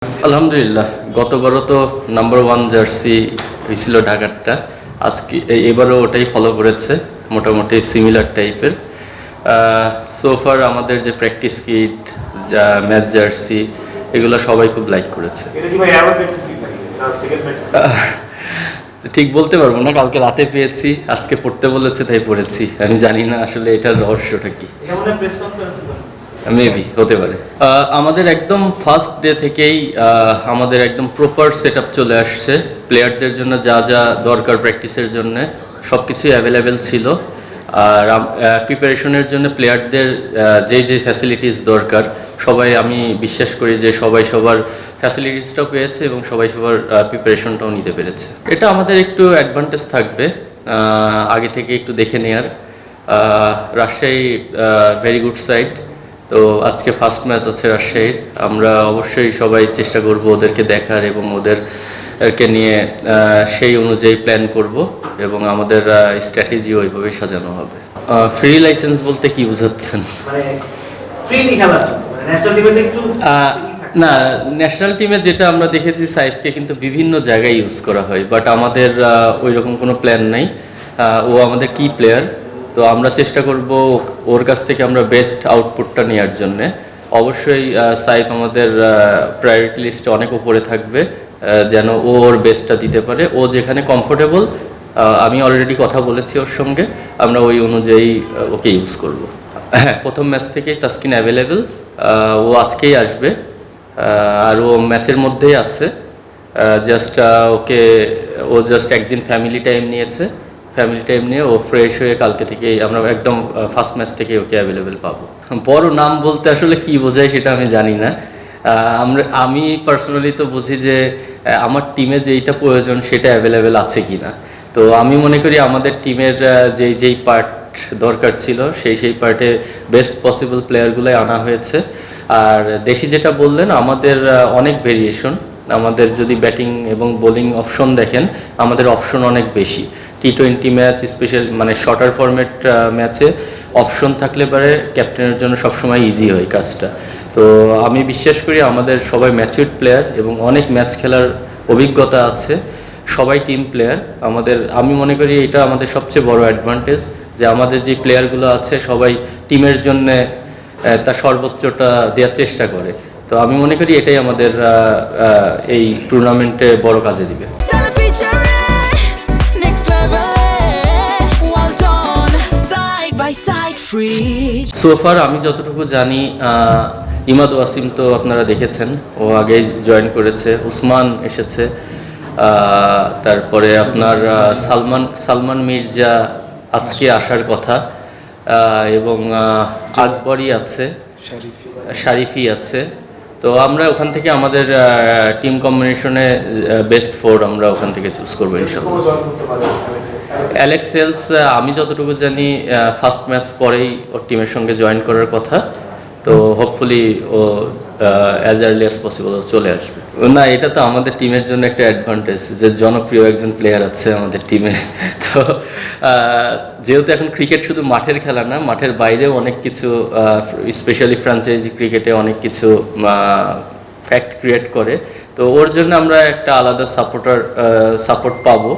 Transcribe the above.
আলহামদুলিল্লাহ, গতবারও তো number one jersey হয়েছিল ঢাকারটা। আজকে এবারও ওটাই ফলো করেছে, মোটামুটি সিমিলার টাইপের। সোফার আমাদের যে প্র্যাকটিস কিট, যা ম্যাচ জার্সি, এগুলো সবাই খুব লাইক করেছে। ঠিক বলতে পারবো না, কালকে রাতে পেয়েছি, আজকে পড়তে বলেছে তাই পড়েছি। আমি জানি না আসলে এটার রহস্যটা কি। মেবি হতে পারে। আমাদের একদম ফার্স্ট ডে থেকেই আমাদের একদম প্রপার সেট আপ চলে আসছে। প্লেয়ারদের জন্য যা যা দরকার প্র্যাকটিসের জন্য সব কিছুই অ্যাভেলেবেল ছিল। আর প্রিপারেশনের জন্য প্লেয়ারদের যে ফ্যাসিলিটিস দরকার, সবাই, আমি বিশ্বাস করি যে সবাই সবার ফ্যাসিলিটিসটাও পেয়েছে এবং সবাই সবার প্রিপারেশনটাও নিতে পেরেছে। এটা আমাদের একটু অ্যাডভান্টেজ থাকবে আগে থেকে একটু দেখে নেয়ার। রাজশাহী ভেরি গুড সাইড, তো আজকে ফার্স্ট ম্যাচ আছে রাজশাহীর। আমরা অবশ্যই সবাই চেষ্টা করব ওদেরকে দেখার এবং ওদেরকে নিয়ে সেই অনুযায়ী প্ল্যান করব এবং আমাদের স্ট্র্যাটেজি ওইভাবেই সাজানো হবে। ফ্রি লাইসেন্স বলতে কি বোঝাচ্ছেন? না, ন্যাশনাল টিমে যেটা আমরা দেখেছি, সাইফকে কিন্তু বিভিন্ন জায়গায় ইউজ করা হয়, বাট আমাদের ওই রকম কোনো প্ল্যান নাই। ও আমাদের কি প্লেয়ার, তো আমরা চেষ্টা করব ওর কাছ থেকে আমরা বেস্ট আউটপুটটা নেওয়ার জন্যে। অবশ্যই সাইফ আমাদের প্রায়োরিটি লিস্টে অনেক উপরে থাকবে, যেন ও ওর বেস্টটা দিতে পারে। ও যেখানে কমফোর্টেবল, আমি অলরেডি কথা বলেছি ওর সঙ্গে, আমরা ওই অনুযায়ী ওকে ইউজ করব। হ্যাঁ, প্রথম ম্যাচ থেকেই তাসকিন অ্যাভেলেবেল, ও আজকেই আসবে। আর ও ম্যাচের মধ্যেই আছে। ও জাস্ট একদিন ফ্যামিলি টাইম নিয়েছে। ফ্যামিলি টাইম নিয়ে ও ফ্রেশ হয়ে কালকে থেকেই আমরা একদম ফার্স্ট ম্যাচ থেকে ওকে অ্যাভেলেবেল পাবো। বড় নাম বলতে আসলে কি বোঝায় সেটা আমি জানি না। আমি পার্সোনালি তো বুঝি যে আমার টিমে যেইটা প্রয়োজন সেটা অ্যাভেলেবেল আছে কি না। তো আমি মনে করি আমাদের টিমের যেই পার্ট দরকার ছিল সেই পার্টে বেস্ট পসিবল প্লেয়ারগুলোই আনা হয়েছে। আর দেশি যেটা বললেন, আমাদের অনেক ভেরিয়েশন। আমাদের যদি ব্যাটিং এবং বোলিং অপশন দেখেন, আমাদের অপশন অনেক বেশি। টি20 ম্যাচ, স্পেশাল মানে শর্টার ফরম্যাট ম্যাচে অপশন থাকলে পরে ক্যাপ্টেনের জন্য সবসময় ইজি হয় কাজটা। তো আমি বিশ্বাস করি আমাদের সবাই ম্যাচিউরড প্লেয়ার এবং অনেক ম্যাচ খেলার অভিজ্ঞতা আছে। সবাই টিম প্লেয়ার। আমি মনে করি এটা আমাদের সবচেয়ে বড় অ্যাডভান্টেজ, যে আমাদের যে প্লেয়ারগুলো আছে সবাই টিমের জন্যে তার সর্বোচ্চটা দেওয়ার চেষ্টা করে। তো আমি মনে করি এটাই আমাদের এই টুর্নামেন্টে বড় কাজে দিবে। সোফার আমি যতটুকু জানি, ইমাদ ওয়াসিম তো আপনারা দেখেছেন, ও আগেই জয়েন করেছে। উসমান এসেছে, তারপরে আপনার সালমান মির্জা আজকে আসার কথা, এবং আকবরই আছে, শারিফি আছে। তো আমরা ওখান থেকে আমাদের টিম কম্বিনেশনে বেস্ট 4 আমরা ওখান থেকে চুজ করবো ইনশাআল্লাহ। অ্যালেক্স সেলস আমি যতটুকু জানি ফার্স্ট ম্যাচ পরেই ওর টিমের সঙ্গে জয়েন করার কথা। তো হোপফুলি ও অ্যাজ আর্লি অ্যাজ পসিবল চলে আসবে। না, এটা তো আমাদের টিমের জন্য একটা অ্যাডভান্টেজ যে জনপ্রিয় একজন প্লেয়ার আছে আমাদের টিমে। তো যেহেতু এখন ক্রিকেট শুধু মাঠের খেলা না, মাঠের বাইরেও অনেক কিছু, স্পেশালি ফ্র্যাঞ্চাইজি ক্রিকেটে অনেক কিছু ফ্যাক্ট ক্রিয়েট করে। তো ওর জন্য আমরা একটা আলাদা সাপোর্ট পাবো।